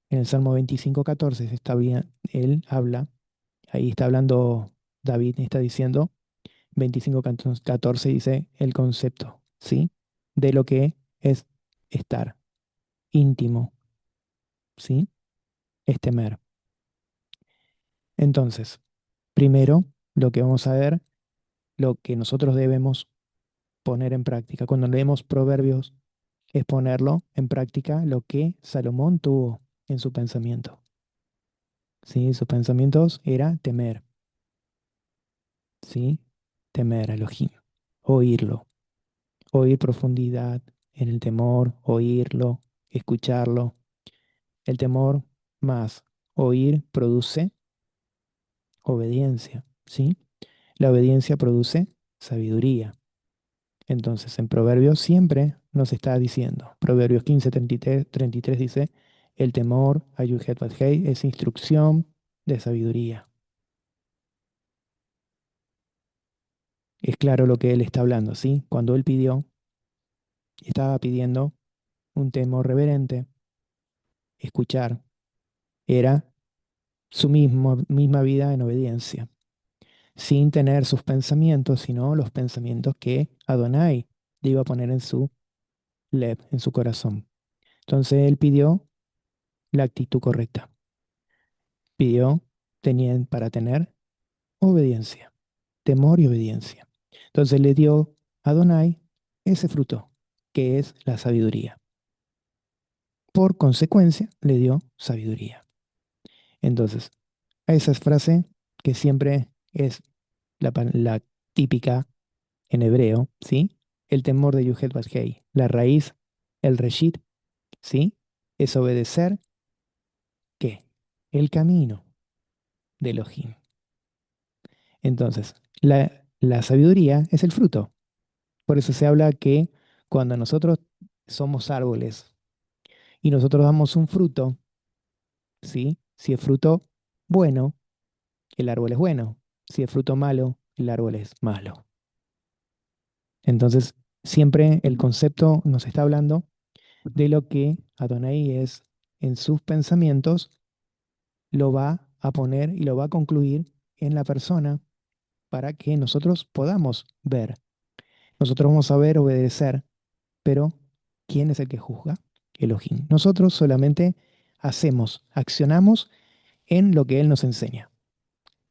En el Salmo 25:14 Él habla, ahí está hablando David, está diciendo, 25:14 dice el concepto, ¿sí? De lo que es estar íntimo, ¿sí? Es temer. Entonces, primero, lo que vamos a ver, lo que nosotros debemos poner en práctica. Cuando leemos Proverbios, es ponerlo en práctica lo que Salomón tuvo en su pensamiento. ¿Sí? Sus pensamientos era temer, ¿sí? Temer a Elohim, oírlo, oír profundidad en el temor, oírlo, escucharlo. El temor más oír produce obediencia, ¿sí? La obediencia produce sabiduría. Entonces, en Proverbios siempre nos está diciendo, Proverbios 15:33 dice, el temor a Yuhet Hei es instrucción de sabiduría. Es claro lo que él está hablando, ¿sí? Cuando él pidió, estaba pidiendo un temor reverente, escuchar, era su misma vida en obediencia, sin tener sus pensamientos, sino los pensamientos que Adonai le iba a poner en su leb, en su corazón. Entonces él pidió la actitud correcta. Pidió para tener obediencia, temor y obediencia. Entonces le dio a Adonai ese fruto, que es la sabiduría. Por consecuencia, le dio sabiduría. Entonces, esa es frase que siempre es la típica en hebreo, ¿sí? El temor de Yuhet Hei, la raíz, el reshit, ¿sí? Es obedecer, ¿qué? El camino de Elohim. Entonces, la sabiduría es el fruto. Por eso se habla que cuando nosotros somos árboles y nosotros damos un fruto, ¿sí? Si es fruto bueno, el árbol es bueno. Si es fruto malo, el árbol es malo. Entonces, siempre el concepto nos está hablando de lo que Adonai es en sus pensamientos, lo va a poner y lo va a concluir en la persona para que nosotros podamos ver. Nosotros vamos a ver, obedecer, pero ¿quién es el que juzga? Elohim. Nosotros solamente hacemos, accionamos en lo que Él nos enseña.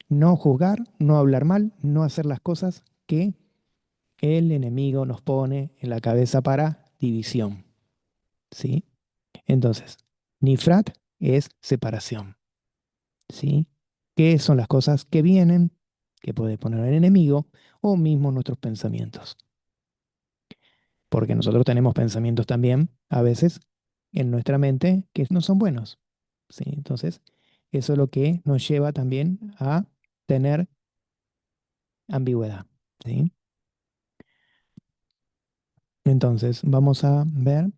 No juzgar, no hablar mal, no hacer las cosas que el enemigo nos pone en la cabeza para división. ¿Sí? Entonces, Nifrat es separación. ¿Sí? ¿Qué son las cosas que vienen, que puede poner el enemigo, o mismo nuestros pensamientos? Porque nosotros tenemos pensamientos también, a veces, en nuestra mente que no son buenos. ¿Sí? Entonces, eso es lo que nos lleva también a tener ambigüedad. ¿Sí? Entonces, vamos a ver,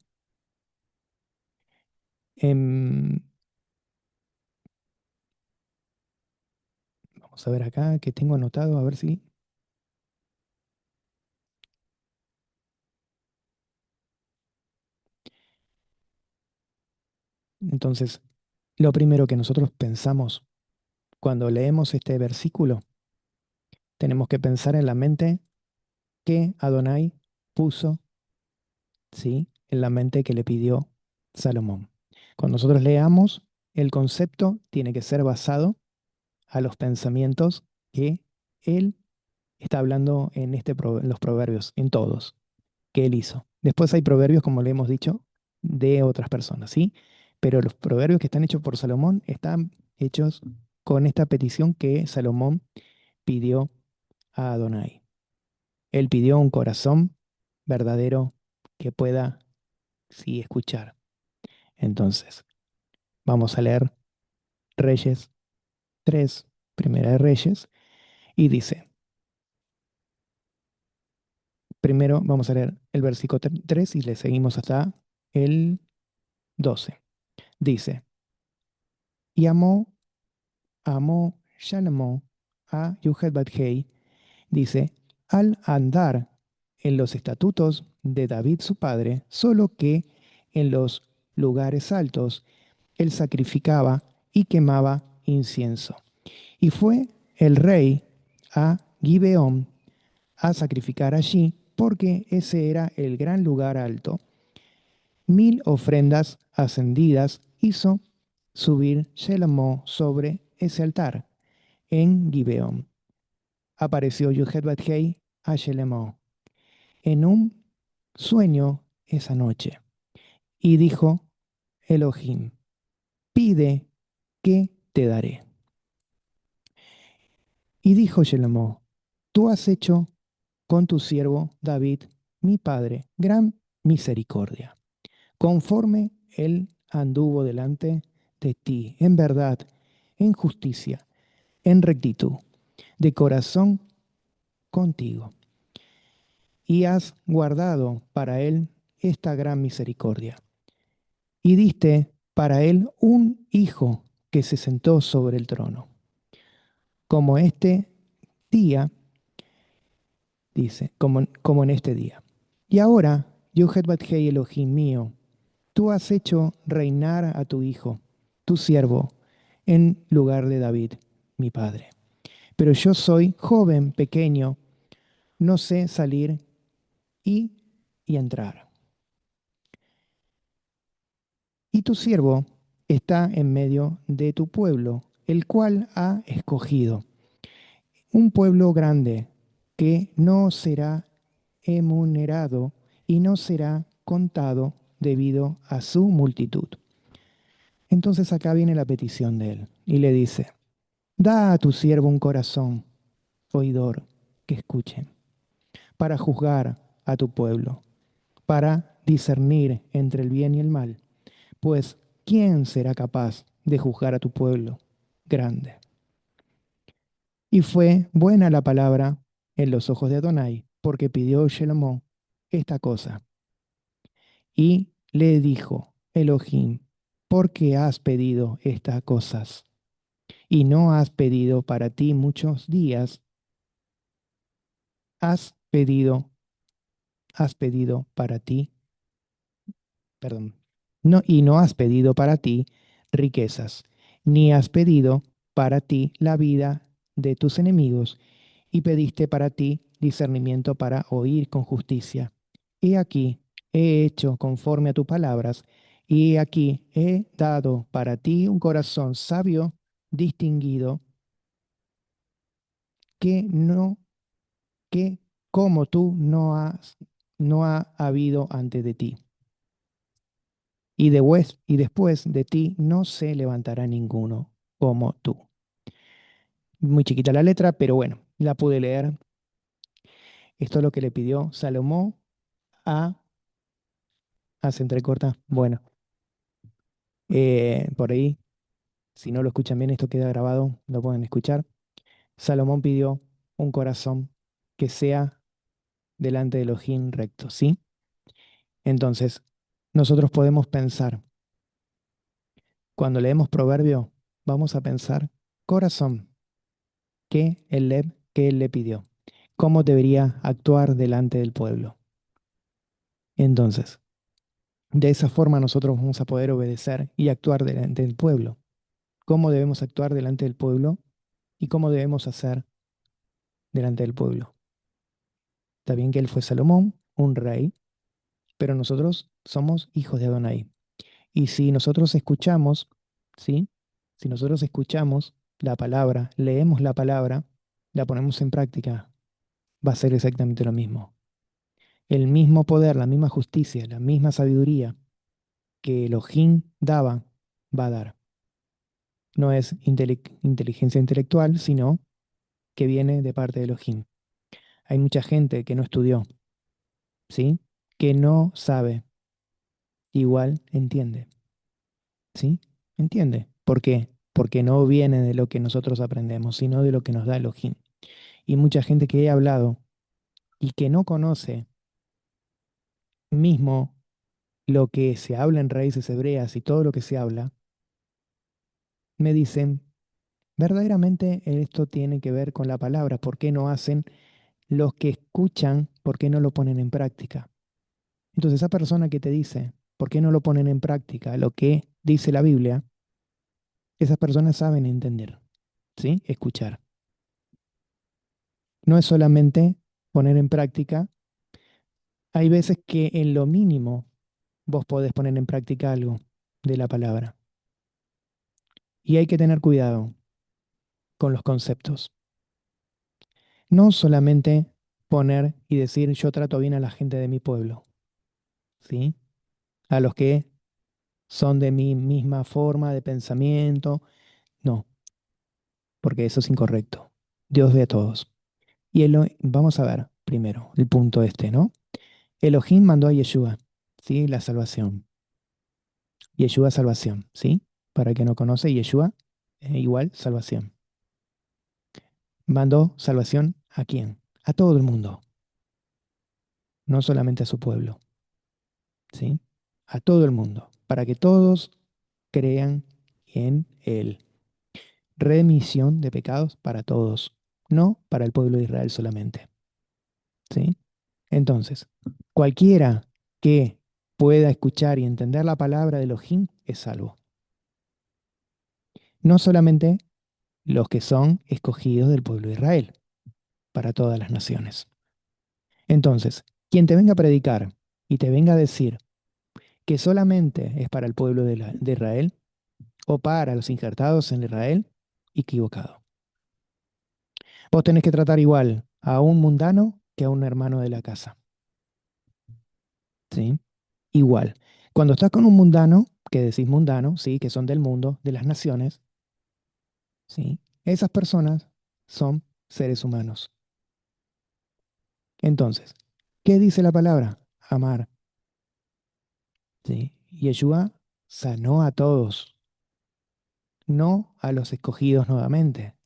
em, vamos a ver acá que tengo anotado, a ver si. Entonces, lo primero que nosotros pensamos cuando leemos este versículo, tenemos que pensar en la mente que Adonai puso, ¿sí? En la mente que le pidió Salomón. Cuando nosotros leamos, el concepto tiene que ser basado a los pensamientos que él está hablando en los proverbios, en todos, que él hizo. Después hay proverbios, como le hemos dicho, de otras personas, ¿sí? Pero los proverbios que están hechos por Salomón están hechos con esta petición que Salomón pidió a Adonai. Él pidió un corazón verdadero que pueda, sí, escuchar. Entonces, vamos a leer Reyes 3, Primera de Reyes, y dice, primero vamos a leer el versículo 3 y le seguimos hasta el 12. Dice, y amó Shalomo a Yuhet Bathei, dice, al andar en los estatutos de David su padre, solo que en los lugares altos él sacrificaba y quemaba incienso. Y fue el rey a Gibeón a sacrificar allí, porque ese era el gran lugar alto. 1000 ofrendas ascendidas hizo subir Shelomo sobre ese altar en Gibeón. Apareció Yuhet Bathei a Shelomo en un sueño esa noche y dijo Elohim, pide que te daré. Y dijo Shelomo, tú has hecho con tu siervo David, mi padre, gran misericordia, conforme él anduvo delante de ti, en verdad, en justicia, en rectitud, de corazón contigo, y has guardado para él esta gran misericordia. Y diste para él un hijo que se sentó sobre el trono, como este día, dice, como en este día. Y ahora, Yuhet Bathei Elohim mío, tú has hecho reinar a tu hijo, tu siervo, en lugar de David, mi padre. Pero yo soy joven, pequeño, no sé salir y, y entrar. Y tu siervo está en medio de tu pueblo, el cual ha escogido, un pueblo grande que no será enumerado y no será contado debido a su multitud. Entonces acá viene la petición de él y le dice, da a tu siervo un corazón oidor que escuche, para juzgar a tu pueblo, para discernir entre el bien y el mal, pues ¿quién será capaz de juzgar a tu pueblo grande? Y fue buena la palabra en los ojos de Adonai, porque pidió Shelomo esta cosa. Y le dijo Elohim, ¿por qué has pedido estas cosas? Y no has pedido para ti muchos días, has pedido, has pedido para ti, perdón, no, y no has pedido para ti riquezas, ni has pedido para ti la vida de tus enemigos, y pediste para ti discernimiento para oír con justicia. He aquí, he hecho conforme a tus palabras, y he aquí he dado para ti un corazón sabio, distinguido, que no, que como tú no ha habido antes de ti. Y después de ti no se levantará ninguno como tú. Muy chiquita la letra, pero bueno, la pude leer. Esto es lo que le pidió Salomón a, se entrecorta, bueno, por ahí, si no lo escuchan bien, esto queda grabado, lo pueden escuchar. Salomón pidió un corazón que sea delante de Elohim recto, ¿sí? Entonces, nosotros podemos pensar, cuando leemos Proverbio, vamos a pensar corazón, que él le pidió, cómo debería actuar delante del pueblo. Entonces, de esa forma nosotros vamos a poder obedecer y actuar delante del pueblo. ¿Cómo debemos actuar delante del pueblo y cómo debemos hacer delante del pueblo? Está bien que él fue Salomón, un rey, pero nosotros somos hijos de Adonai. Y si nosotros escuchamos, ¿sí? Si nosotros escuchamos la palabra, leemos la palabra, la ponemos en práctica, va a ser exactamente lo mismo. El mismo poder, la misma justicia, la misma sabiduría que Elohim daba, va a dar. No es inteligencia intelectual, sino que viene de parte de Elohim. Hay mucha gente que no estudió, ¿sí? Que no sabe, igual entiende, ¿sí? Entiende. ¿Por qué? Porque no viene de lo que nosotros aprendemos, sino de lo que nos da Elohim. Y mucha gente que he hablado y que no conoce mismo lo que se habla en raíces hebreas y todo lo que se habla, me dicen, verdaderamente esto tiene que ver con la palabra. ¿Por qué no hacen los que escuchan, por qué no lo ponen en práctica? Entonces, esa persona que te dice, ¿por qué no lo ponen en práctica lo que dice la Biblia? Esas personas saben entender, ¿sí? Escuchar. No es solamente poner en práctica. Hay veces que en lo mínimo vos podés poner en práctica algo de la palabra. Y hay que tener cuidado con los conceptos. No solamente poner y decir yo trato bien a la gente de mi pueblo, ¿sí? A los que son de mi misma forma de pensamiento. No, porque eso es incorrecto. Dios ve a todos. Y vamos a ver primero el punto este, ¿no? Elohim mandó a Yeshua, ¿sí? La salvación. Yeshua, salvación, ¿sí? Para el que no conoce, Yeshua, igual, salvación. Mandó salvación ¿a quién? A todo el mundo, no solamente a su pueblo, ¿sí? A todo el mundo, para que todos crean en Él. Remisión de pecados para todos, no para el pueblo de Israel solamente, ¿sí? Entonces, cualquiera que pueda escuchar y entender la palabra de Elohim es salvo. No solamente los que son escogidos del pueblo de Israel, para todas las naciones. Entonces, quien te venga a predicar y te venga a decir que solamente es para el pueblo de Israel o para los injertados en Israel, equivocado. Vos tenés que tratar igual a un mundano que a un hermano de la casa, ¿sí? Igual. Cuando estás con un mundano, que decís mundano, ¿sí? Que son del mundo, de las naciones, ¿sí? Esas personas son seres humanos. Entonces, ¿qué dice la palabra? Amar, ¿sí? Yeshua sanó a todos, no a los escogidos nuevamente,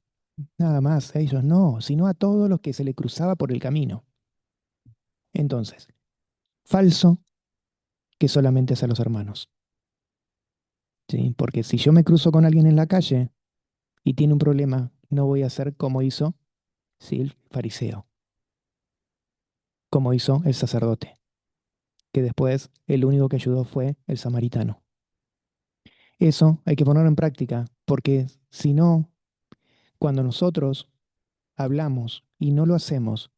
nada más a ellos no, sino a todos los que se le cruzaba por el camino. Entonces, falso que solamente es a los hermanos, ¿sí? Porque si yo me cruzo con alguien en la calle y tiene un problema, no voy a hacer como hizo, sí, el fariseo, como hizo el sacerdote, que después el único que ayudó fue el samaritano. Eso hay que ponerlo en práctica, porque si no, cuando nosotros hablamos y no lo hacemos,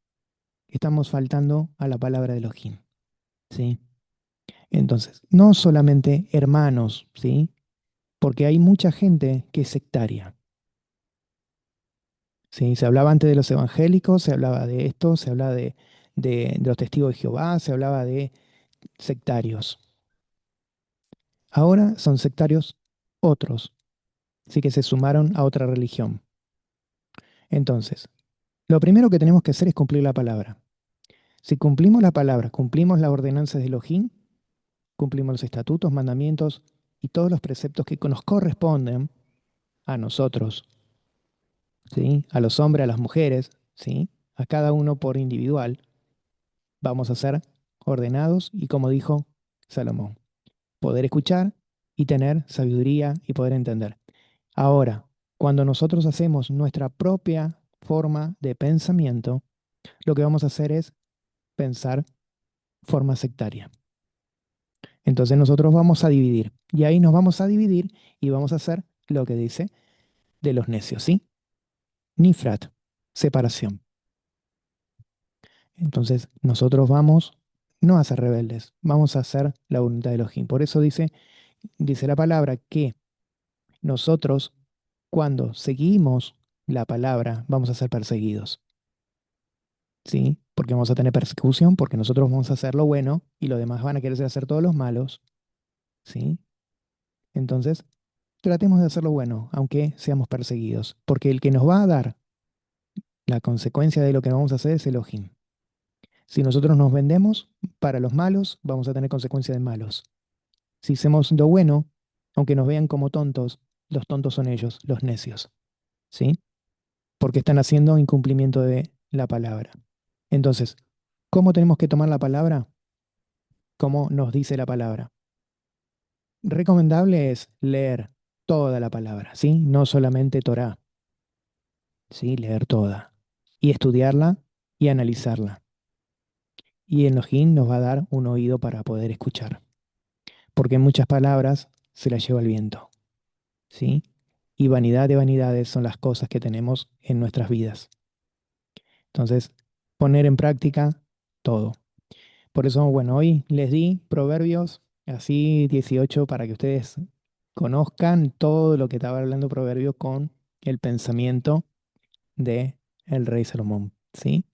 estamos faltando a la palabra de Elohim, ¿sí? Entonces, no solamente hermanos, ¿sí? Porque hay mucha gente que es sectaria, ¿sí? Se hablaba antes de los evangélicos, se hablaba de esto, se hablaba de los testigos de Jehová, se hablaba de sectarios. Ahora son sectarios otros, sí que se sumaron a otra religión. Entonces, lo primero que tenemos que hacer es cumplir la palabra. Si cumplimos la palabra, cumplimos las ordenanzas de Elohim, cumplimos los estatutos, mandamientos y todos los preceptos que nos corresponden a nosotros, ¿sí? A los hombres, a las mujeres, ¿sí? A cada uno por individual, vamos a ser ordenados y como dijo Salomón, poder escuchar y tener sabiduría y poder entender. Ahora, cuando nosotros hacemos nuestra propia forma de pensamiento, lo que vamos a hacer es pensar forma sectaria. Entonces nosotros vamos a dividir y ahí nos vamos a dividir y vamos a hacer lo que dice de los necios, ¿sí? Nifrat, separación. Entonces nosotros vamos no a ser rebeldes, vamos a hacer la voluntad de Elohim. Por eso dice la palabra que nosotros cuando seguimos la palabra vamos a ser perseguidos, ¿sí? Porque vamos a tener persecución, porque nosotros vamos a hacer lo bueno y los demás van a querer hacer todos los malos, ¿sí? Entonces, tratemos de hacer lo bueno, aunque seamos perseguidos, porque el que nos va a dar La consecuencia de lo que vamos a hacer es Elohim. Si nosotros nos vendemos para los malos, vamos a tener consecuencias de malos. Si hacemos lo bueno, aunque nos vean como tontos, los tontos son ellos, los necios, ¿sí? Porque están haciendo incumplimiento de la palabra. Entonces, ¿cómo tenemos que tomar la palabra? ¿Cómo nos dice la palabra? Recomendable es leer toda la palabra, ¿sí? No solamente Torá, ¿sí? Leer toda y estudiarla y analizarla. Y en Elohim nos va a dar un oído para poder escuchar, porque muchas palabras se las lleva el viento, ¿sí? Y vanidad de vanidades son las cosas que tenemos en nuestras vidas. Entonces, poner en práctica todo. Por eso, bueno, hoy les di proverbios, así 18, para que ustedes conozcan todo lo que estaba hablando Proverbios con el pensamiento de el rey Salomón, ¿sí?